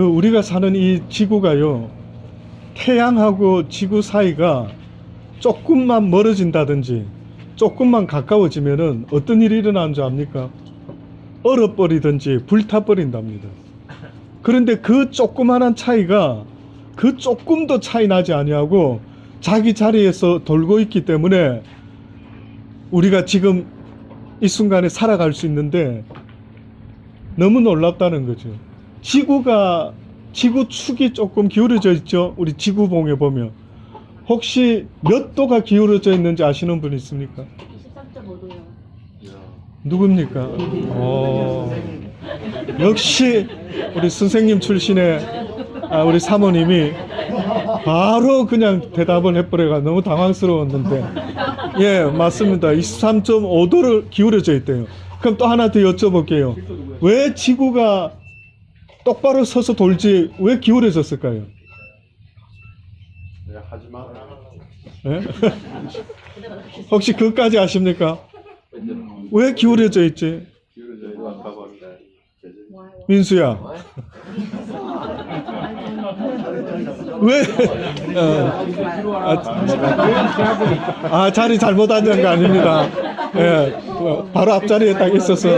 우리가 사는 이 지구가요, 태양하고 지구 사이가 조금만 멀어진다든지 조금만 가까워지면은 어떤 일이 일어나는 줄 압니까? 얼어버리든지 불타버린답니다. 그런데 그 조그만한 차이가 그 조금도 차이 나지 아니하고 자기 자리에서 돌고 있기 때문에 우리가 지금 이 순간에 살아갈 수 있는데 너무 놀랍다는 거죠. 지구 축이 조금 기울어져 있죠. 우리 지구봉에 보면 혹시 몇 도가 기울어져 있는지 아시는 분 있습니까? 23.5도요. 누굽니까? 역시 우리 선생님 출신의 우리 사모님이 바로 그냥 대답을 해버려가 너무 당황스러웠는데, 예, 맞습니다. 23.5도를 기울어져 있대요. 그럼 또 하나 더 여쭤볼게요. 왜 지구가 똑바로 서서 돌지 왜 기울어졌을까요? 하지마. 예? 혹시 그것까지 아십니까? 왜 기울어져 있지? 민수야. 왜? 자리 잘못 앉은 거 아닙니다. 예, 바로 앞자리에 딱 있어서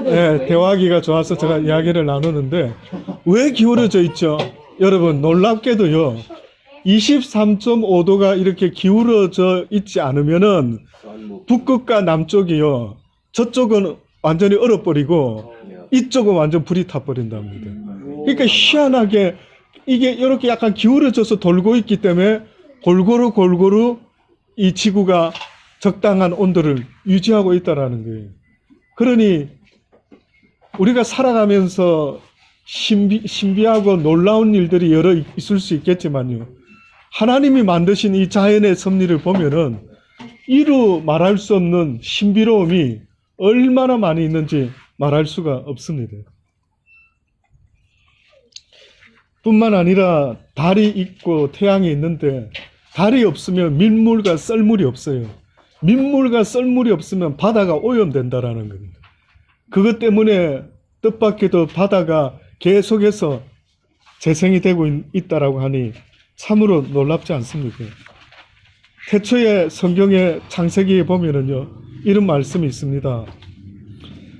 예, 대화하기가 좋아서 제가 이야기를 나누는데 왜 기울어져 있죠? 여러분 놀랍게도요. 23.5도가 이렇게 기울어져 있지 않으면은 북극과 남쪽이요. 저쪽은 완전히 얼어버리고 이쪽은 완전 불이 타버린답니다. 그러니까 희한하게 이게 이렇게 약간 기울어져서 돌고 있기 때문에 골고루 이 지구가 적당한 온도를 유지하고 있다라는 거예요. 그러니 우리가 살아가면서 신비하고 놀라운 일들이 여러 있을 수 있겠지만요. 하나님이 만드신 이 자연의 섭리를 보면은 이루 말할 수 없는 신비로움이 얼마나 많이 있는지 말할 수가 없습니다. 뿐만 아니라 달이 있고 태양이 있는데 달이 없으면 민물과 썰물이 없어요. 민물과 썰물이 없으면 바다가 오염된다라는 겁니다. 그것 때문에 뜻밖에도 바다가 계속해서 재생이 되고 있다라고 하니 참으로 놀랍지 않습니까? 태초에 성경의 창세기에 보면은요, 이런 말씀이 있습니다.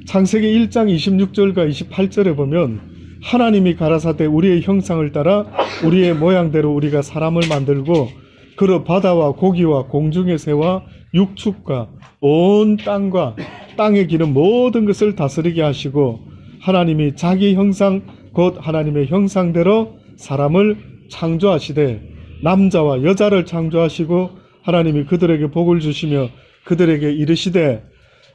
창세기 1장 26절과 28절에 보면 하나님이 가라사대 우리의 형상을 따라 우리의 모양대로 우리가 사람을 만들고 그로 바다와 고기와 공중의 새와 육축과 온 땅과 땅에 기는 모든 것을 다스리게 하시고 하나님이 자기 형상 곧 하나님의 형상대로 사람을 창조하시되 남자와 여자를 창조하시고 하나님이 그들에게 복을 주시며 그들에게 이르시되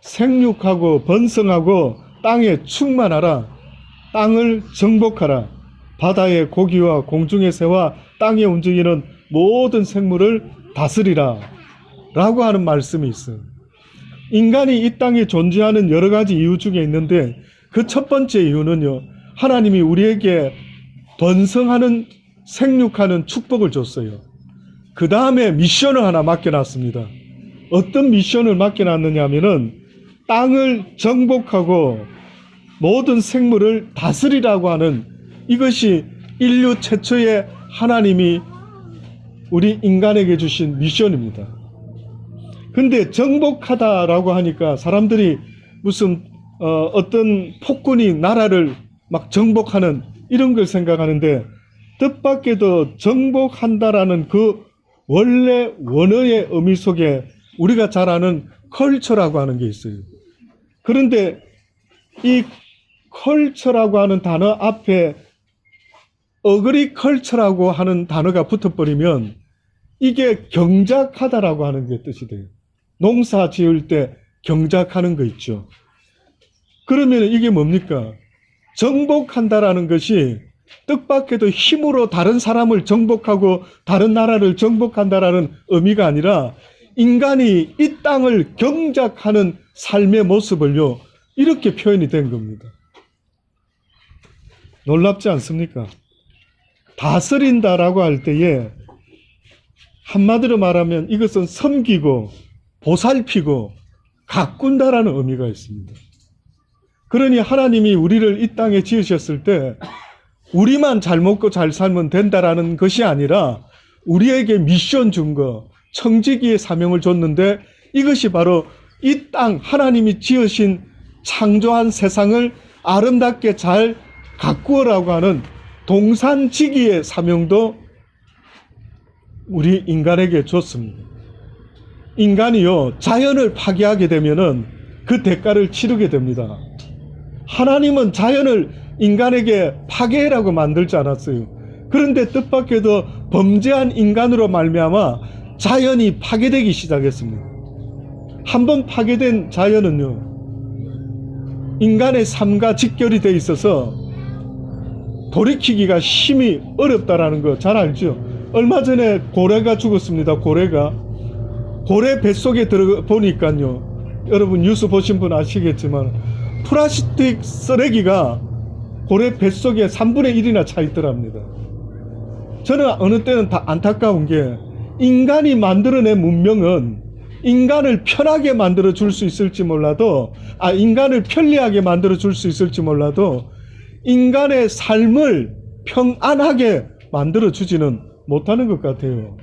생육하고 번성하고 땅에 충만하라 땅을 정복하라 바다의 고기와 공중의 새와 땅에 움직이는 모든 생물을 다스리라 라고 하는 말씀이 있어요. 인간이 이 땅에 존재하는 여러 가지 이유 중에 있는데 그 첫 번째 이유는요, 하나님이 우리에게 번성하는 생육하는 축복을 줬어요. 그 다음에 미션을 하나 맡겨놨습니다. 어떤 미션을 맡겨놨느냐 하면은 땅을 정복하고 모든 생물을 다스리라고 하는 이것이 인류 최초의 하나님이 우리 인간에게 주신 미션입니다. 근데 정복하다라고 하니까 사람들이 무슨 어떤 폭군이 나라를 막 정복하는 이런 걸 생각하는데 뜻밖에도 정복한다라는 그 원래 원어의 의미 속에 우리가 잘 아는 컬처라고 하는 게 있어요. 그런데 이 컬처라고 하는 단어 앞에 어그리컬처라고 하는 단어가 붙어버리면 이게 경작하다라고 하는 게 뜻이 돼요. 농사 지을 때 경작하는 거 있죠. 그러면 이게 뭡니까? 정복한다라는 것이 뜻밖에도 힘으로 다른 사람을 정복하고 다른 나라를 정복한다라는 의미가 아니라 인간이 이 땅을 경작하는 삶의 모습을요, 이렇게 표현이 된 겁니다. 놀랍지 않습니까? 다스린다라고 할 때에 한마디로 말하면 이것은 섬기고 보살피고 가꾼다라는 의미가 있습니다. 그러니 하나님이 우리를 이 땅에 지으셨을 때 우리만 잘 먹고 잘 살면 된다라는 것이 아니라 우리에게 미션 준 거, 청지기의 사명을 줬는데 이것이 바로 이 땅 하나님이 지으신 창조한 세상을 아름답게 잘 가꾸어라고 하는 동산지기의 사명도 우리 인간에게 줬습니다. 인간이요, 자연을 파괴하게 되면은 그 대가를 치르게 됩니다. 하나님은 자연을 인간에게 파괴라고 만들지 않았어요. 그런데 뜻밖에도 범죄한 인간으로 말미암아 자연이 파괴되기 시작했습니다. 한번 파괴된 자연은요, 인간의 삶과 직결이 돼 있어서 돌이키기가 심히 어렵다라는 거 잘 알죠? 얼마 전에 고래가 죽었습니다. 고래 뱃속에 들어보니까요, 여러분 뉴스 보신 분 아시겠지만 플라스틱 쓰레기가 고래 뱃속에 3분의 1이나 차 있더랍니다. 저는 어느 때는 다 안타까운 게, 인간이 만들어낸 문명은 인간을 편하게 만들어 줄 수 있을지 몰라도, 인간을 편리하게 만들어 줄 수 있을지 몰라도 인간의 삶을 평안하게 만들어 주지는 못하는 것 같아요.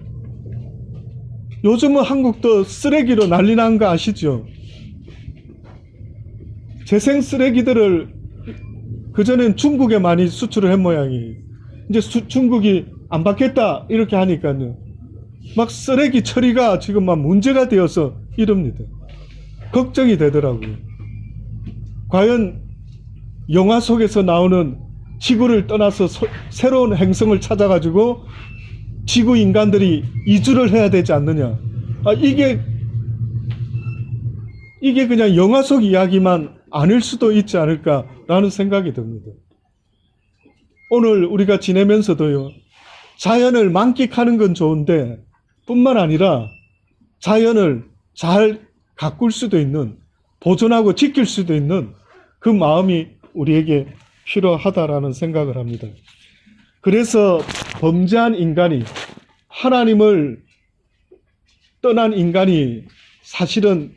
요즘은 한국도 쓰레기로 난리 난 거 아시죠? 재생 쓰레기들을 그전엔 중국에 많이 수출을 한 모양이에요. 이제 중국이 안 받겠다 이렇게 하니까요, 막 쓰레기 처리가 지금 막 문제가 되어서 이럽니다. 걱정이 되더라고요. 과연 영화 속에서 나오는 지구를 떠나서 새로운 행성을 찾아가지고 지구 인간들이 이주를 해야 되지 않느냐. 이게 그냥 영화 속 이야기만 아닐 수도 있지 않을까라는 생각이 듭니다. 오늘 우리가 지내면서도요, 자연을 만끽하는 건 좋은데 뿐만 아니라 자연을 잘 가꿀 수도 있는, 보존하고 지킬 수도 있는 그 마음이 우리에게 필요하다라는 생각을 합니다. 그래서 범죄한 인간이, 하나님을 떠난 인간이 사실은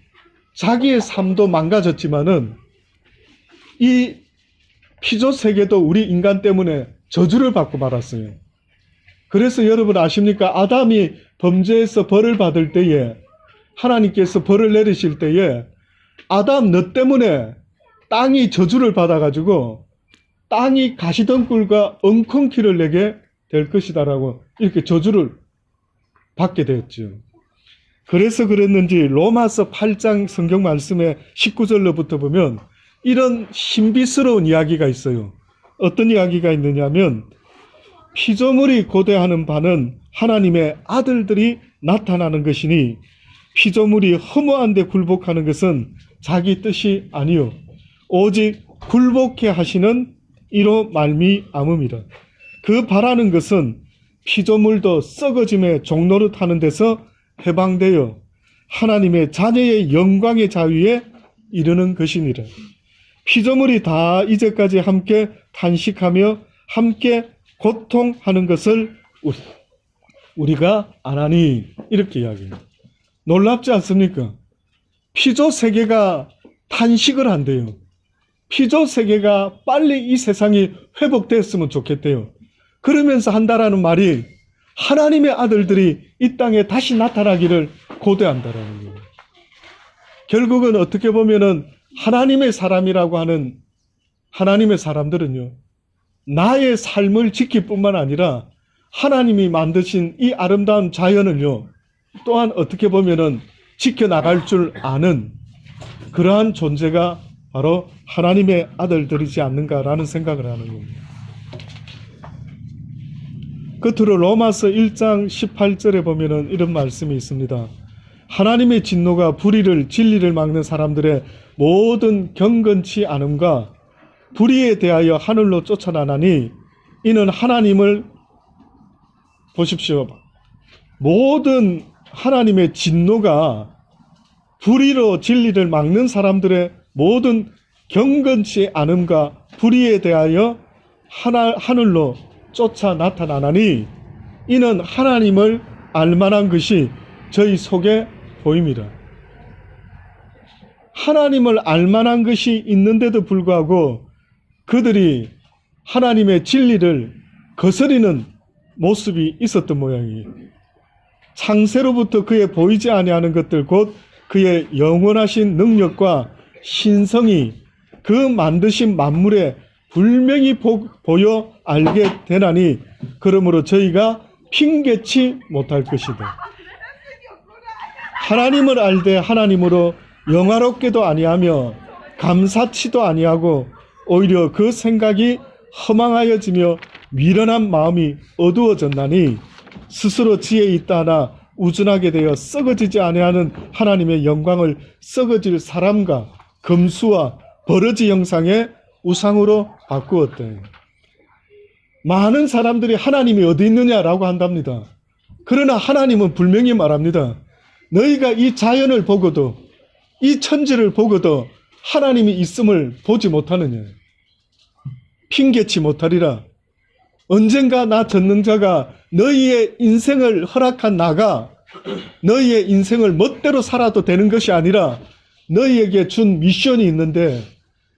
자기의 삶도 망가졌지만은 이 피조 세계도 우리 인간 때문에 저주를 받고 말았어요. 그래서 여러분 아십니까? 아담이 범죄해서 벌을 받을 때에, 하나님께서 벌을 내리실 때에 아담 너 때문에 땅이 저주를 받아가지고 땅이 가시덤불과 엉겅퀴를 내게 될 것이다라고 이렇게 저주를 받게 되었죠. 그래서 그랬는지 로마서 8장 성경 말씀의 19절로부터 보면 이런 신비스러운 이야기가 있어요. 어떤 이야기가 있느냐면, 피조물이 고대하는 바는 하나님의 아들들이 나타나는 것이니 피조물이 허무한 데 굴복하는 것은 자기 뜻이 아니요 오직 굴복해 하시는 이로 말미암음이라. 그 바라는 것은 피조물도 썩어짐의 종노릇 하는 데서 해방되어 하나님의 자녀의 영광의 자유에 이르는 것이니라. 피조물이 다 이제까지 함께 탄식하며 함께 고통하는 것을 우리가 아나니, 이렇게 이야기합니다. 놀랍지 않습니까? 피조 세계가 탄식을 한대요. 피조 세계가 빨리 이 세상이 회복됐으면 좋겠대요. 그러면서 한다라는 말이 하나님의 아들들이 이 땅에 다시 나타나기를 고대한다라는 거예요. 결국은 어떻게 보면은 하나님의 사람이라고 하는 하나님의 사람들은요, 나의 삶을 지킬 뿐만 아니라 하나님이 만드신 이 아름다운 자연을요, 또한 어떻게 보면은 지켜나갈 줄 아는 그러한 존재가 바로 하나님의 아들들이지 않는가라는 생각을 하는 겁니다. 끝으로 로마서 1장 18절에 보면은 이런 말씀이 있습니다. 하나님의 진노가 불의를, 진리를 막는 사람들의 모든 경건치 않음과 불의에 대하여 하늘로 쫓아나나니 이는 하나님을, 보십시오, 모든 하나님의 진노가 불의로 진리를 막는 사람들의 모든 경건치 않음과 불의에 대하여 하늘로 쫓아 나타나나니 이는 하나님을 알만한 것이 저희 속에 보임이라. 하나님을 알만한 것이 있는데도 불구하고 그들이 하나님의 진리를 거스리는 모습이 있었던 모양이에요. 창세로부터 그의 보이지 아니하는 것들 곧 그의 영원하신 능력과 신성이 그 만드신 만물에 분명히 보여 알게 되나니 그러므로 저희가 핑계치 못할 것이다. 하나님을 알되 하나님으로 영화롭게도 아니하며 감사치도 아니하고 오히려 그 생각이 허망하여지며 미련한 마음이 어두워졌나니 스스로 지혜 있다 하나 우둔하게 되어 썩어지지 아니하는 하나님의 영광을 썩어질 사람과 금수와 버러지 형상의 우상으로 바꾸었다. 많은 사람들이 하나님이 어디 있느냐라고 한답니다. 그러나 하나님은 분명히 말합니다. 너희가 이 자연을 보고도 이 천지를 보고도 하나님이 있음을 보지 못하느냐. 핑계치 못하리라. 언젠가 나 전능자가 너희의 인생을 허락한 나가 너희의 인생을 멋대로 살아도 되는 것이 아니라 너희에게 준 미션이 있는데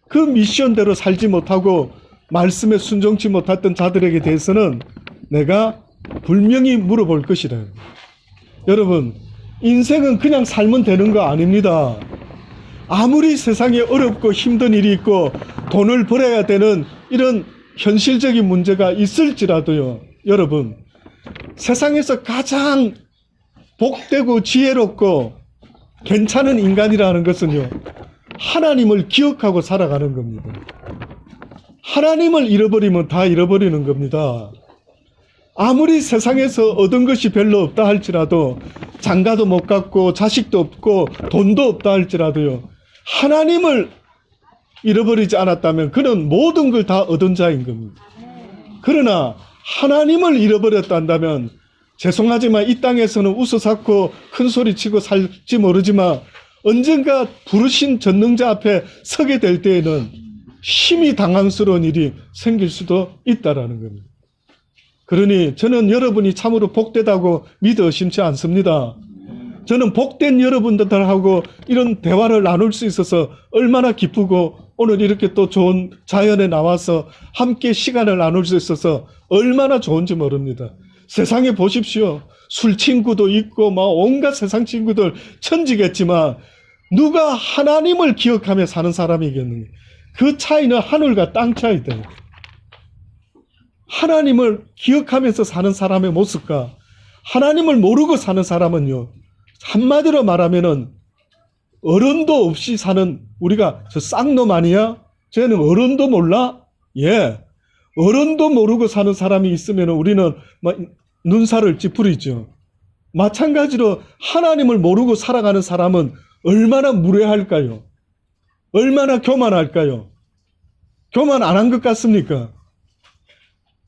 그 미션대로 살지 못하고 말씀에 순종치 못했던 자들에게 대해서는 내가 분명히 물어볼 것이다. 여러분, 인생은 그냥 살면 되는 거 아닙니다. 아무리 세상에 어렵고 힘든 일이 있고 돈을 벌어야 되는 이런 현실적인 문제가 있을지라도요, 여러분, 세상에서 가장 복되고 지혜롭고 괜찮은 인간이라는 것은요, 하나님을 기억하고 살아가는 겁니다. 하나님을 잃어버리면 다 잃어버리는 겁니다. 아무리 세상에서 얻은 것이 별로 없다 할지라도 장가도 못 갔고 자식도 없고 돈도 없다 할지라도요, 하나님을 잃어버리지 않았다면 그는 모든 걸 다 얻은 자인 겁니다. 그러나 하나님을 잃어버렸다 한다면 죄송하지만 이 땅에서는 웃어삼고 큰소리치고 살지 모르지만 언젠가 부르신 전능자 앞에 서게 될 때에는 심히 당황스러운 일이 생길 수도 있다라는 겁니다. 그러니 저는 여러분이 참으로 복되다고 믿어 의심치 않습니다. 저는 복된 여러분들하고 이런 대화를 나눌 수 있어서 얼마나 기쁘고 오늘 이렇게 또 좋은 자연에 나와서 함께 시간을 나눌 수 있어서 얼마나 좋은지 모릅니다. 세상에 보십시오. 술 친구도 있고 막 온갖 세상 친구들 천지겠지만 누가 하나님을 기억하며 사는 사람이겠는가? 그 차이는 하늘과 땅 차이다. 하나님을 기억하면서 사는 사람의 모습과 하나님을 모르고 사는 사람은요, 한마디로 말하면은 어른도 없이 사는, 우리가 저 쌍놈 아니야? 쟤는 어른도 몰라? 예. 어른도 모르고 사는 사람이 있으면 우리는 막 눈살을 찌푸리죠. 마찬가지로 하나님을 모르고 살아가는 사람은 얼마나 무례할까요? 얼마나 교만할까요? 교만 안 한 것 같습니까?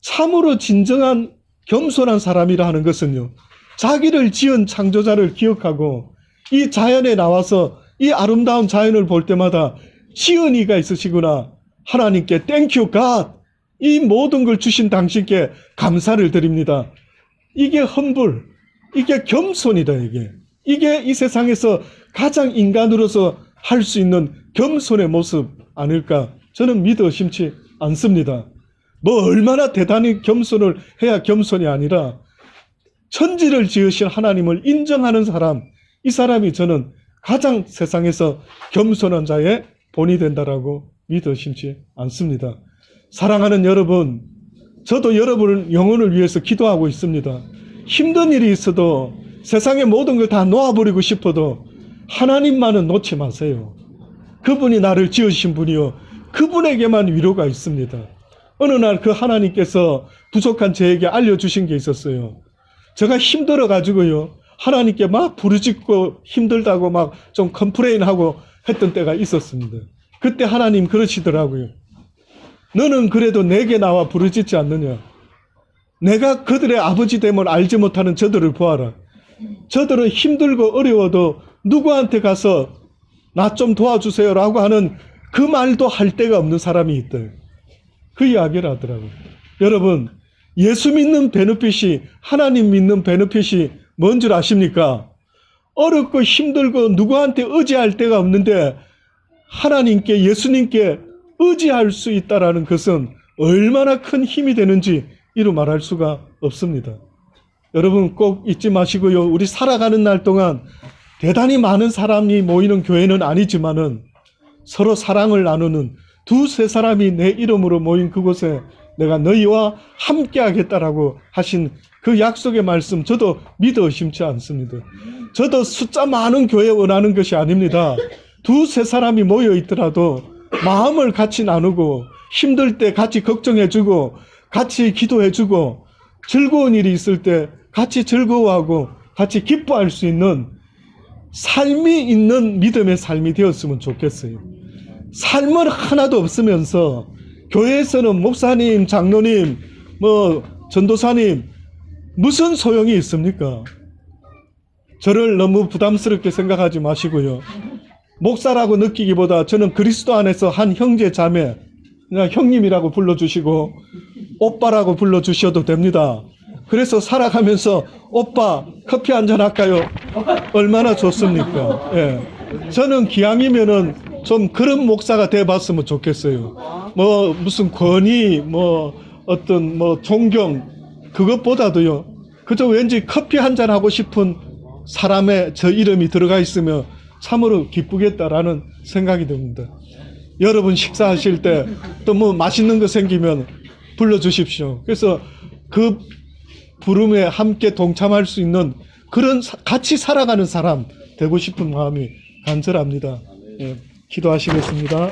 참으로 진정한 겸손한 사람이라 하는 것은요, 자기를 지은 창조자를 기억하고 이 자연에 나와서 이 아름다운 자연을 볼 때마다 지은 이가 있으시구나. 하나님께 땡큐 갓. 이 모든 걸 주신 당신께 감사를 드립니다. 이게 험불, 이게 겸손이다. 이게 이 세상에서 가장 인간으로서 할 수 있는 겸손의 모습 아닐까? 저는 믿어 의심치 않습니다. 뭐 얼마나 대단히 겸손을 해야 겸손이 아니라 천지를 지으신 하나님을 인정하는 사람, 이 사람이 저는 가장 세상에서 겸손한 자의 본이 된다라고 믿어 의심치 않습니다. 사랑하는 여러분, 저도 여러분 영혼을 위해서 기도하고 있습니다. 힘든 일이 있어도 세상의 모든 걸 다 놓아버리고 싶어도 하나님만은 놓지 마세요. 그분이 나를 지으신 분이요, 그분에게만 위로가 있습니다. 어느 날 그 하나님께서 부족한 저에게 알려주신 게 있었어요. 제가 힘들어 가지고요, 하나님께 막 부르짖고 힘들다고 막 좀 컴플레인하고 했던 때가 있었습니다. 그때 하나님 그러시더라고요. 너는 그래도 내게 나와 부르짖지 않느냐? 내가 그들의 아버지 됨을 알지 못하는 저들을 보아라. 저들은 힘들고 어려워도 누구한테 가서 나 좀 도와주세요라고 하는 그 말도 할 데가 없는 사람이 있다. 그 이야기를 하더라고요. 여러분, 예수 믿는 베네핏이, 하나님 믿는 베네핏이 뭔 줄 아십니까? 어렵고 힘들고 누구한테 의지할 데가 없는데 하나님께, 예수님께 의지할 수 있다라는 것은 얼마나 큰 힘이 되는지 이루 말할 수가 없습니다. 여러분 꼭 잊지 마시고요. 우리 살아가는 날 동안 대단히 많은 사람이 모이는 교회는 아니지만은 서로 사랑을 나누는 두세 사람이 내 이름으로 모인 그곳에 내가 너희와 함께 하겠다라고 하신 그 약속의 말씀 저도 믿어 의심치 않습니다. 저도 숫자 많은 교회 원하는 것이 아닙니다. 두세 사람이 모여 있더라도 마음을 같이 나누고 힘들 때 같이 걱정해주고 같이 기도해주고 즐거운 일이 있을 때 같이 즐거워하고 같이 기뻐할 수 있는 삶이 있는 믿음의 삶이 되었으면 좋겠어요. 삶은 하나도 없으면서 교회에서는 목사님, 장로님, 전도사님 무슨 소용이 있습니까? 저를 너무 부담스럽게 생각하지 마시고요. 목사라고 느끼기보다 저는 그리스도 안에서 한 형제 자매, 그냥 형님이라고 불러주시고 오빠라고 불러주셔도 됩니다. 그래서 살아가면서 오빠 커피 한잔 할까요? 얼마나 좋습니까? 예. 저는 기왕이면은 좀 그런 목사가 돼봤으면 좋겠어요. 무슨 권위, 어떤 존경 그것보다도요. 그저 왠지 커피 한잔 하고 싶은 사람의 저 이름이 들어가 있으면 참으로 기쁘겠다라는 생각이 듭니다. 여러분 식사하실 때 또 맛있는 거 생기면 불러주십시오. 그래서 그 부름에 함께 동참할 수 있는 그런 같이 살아가는 사람 되고 싶은 마음이 간절합니다. 예, 기도하시겠습니다.